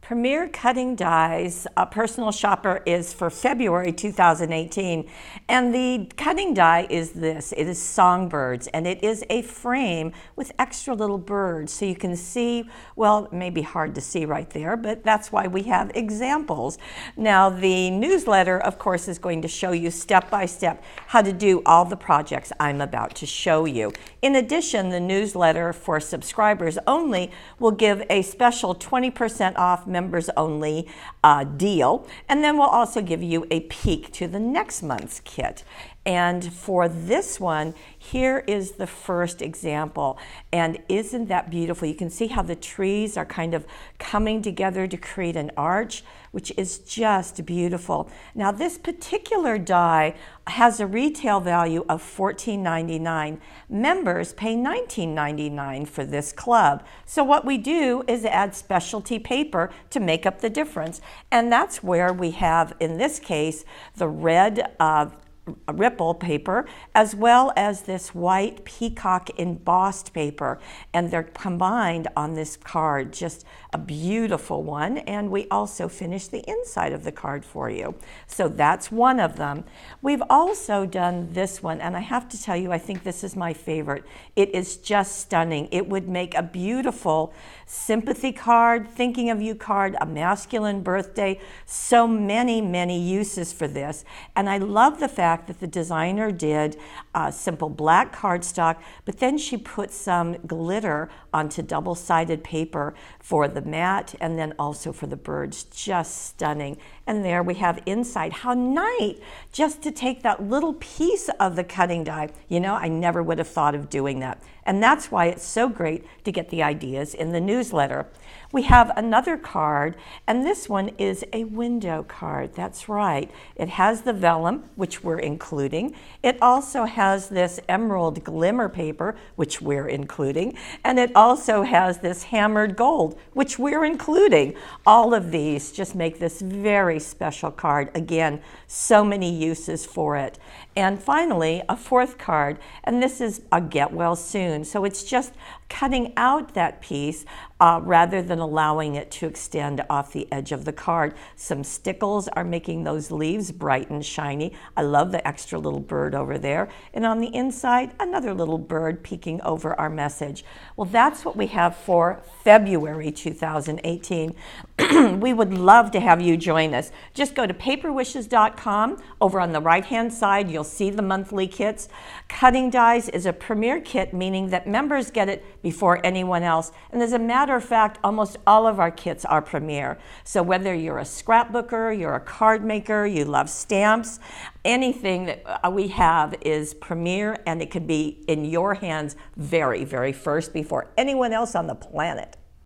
Premier Cutting Dies Personal Shopper is for February 2018, and the cutting die is this. It is songbirds, and it is a frame with extra little birds, so you can see, well, it may be hard to see right there, but that's why we have examples. Now, the newsletter, of course, is going to show you step by step how to do all the projects I'm about to show you. In addition, the newsletter for subscribers only will give a special 20% off members only deal, and then we'll also give you a peek to the next month's kit. And for this one, here is the first example. And isn't that beautiful? You can see how the trees are kind of coming together to create an arch, which is just beautiful. Now, this particular die has a retail value of $14.99. Members pay $19.99 for this club. So what we do is add specialty paper to make up the difference. And that's where we have, in this case, the red ripple paper, as well as this white peacock embossed paper, and they're combined on this card. Just a beautiful one, and we also finished the inside of the card for you. So that's one of them. We've also done this one, and I have to tell you, I think this is my favorite. It is just stunning. It would make a beautiful sympathy card, thinking of you card, a masculine birthday. So many, many uses for this, and I love the fact that the designer did simple black cardstock, but then she put some glitter onto double-sided paper for the mat and then also for the birds. Just stunning. And there we have inside. How nice just to take that little piece of the cutting die. You know, I never would have thought of doing that. And that's why it's so great to get the ideas in the newsletter. We have another card, and this one is a window card. That's right. It has the vellum, which we're including. It also has this emerald glimmer paper, which we're including. And it also has this hammered gold, which we're including. All of these just make this very special card. Again, so many uses for it. And finally, a fourth card, and this is a get well soon. So it's just cutting out that piece rather than allowing it to extend off the edge of the card. Some stickles are making those leaves bright and shiny. I love the extra little bird over there. And on the inside, another little bird peeking over our message. Well, that's what we have for February 2018. We would love to have you join us. Just go to paperwishes.com. Over on the right-hand side, you'll see the monthly kits. Cutting Dies is a premier kit, meaning that members get it before anyone else. And as a matter of fact, almost all of our kits are premier. So whether you're a scrapbooker, you're a card maker, you love stamps, anything that we have is premier, and it could be in your hands very, very first before anyone else on the planet.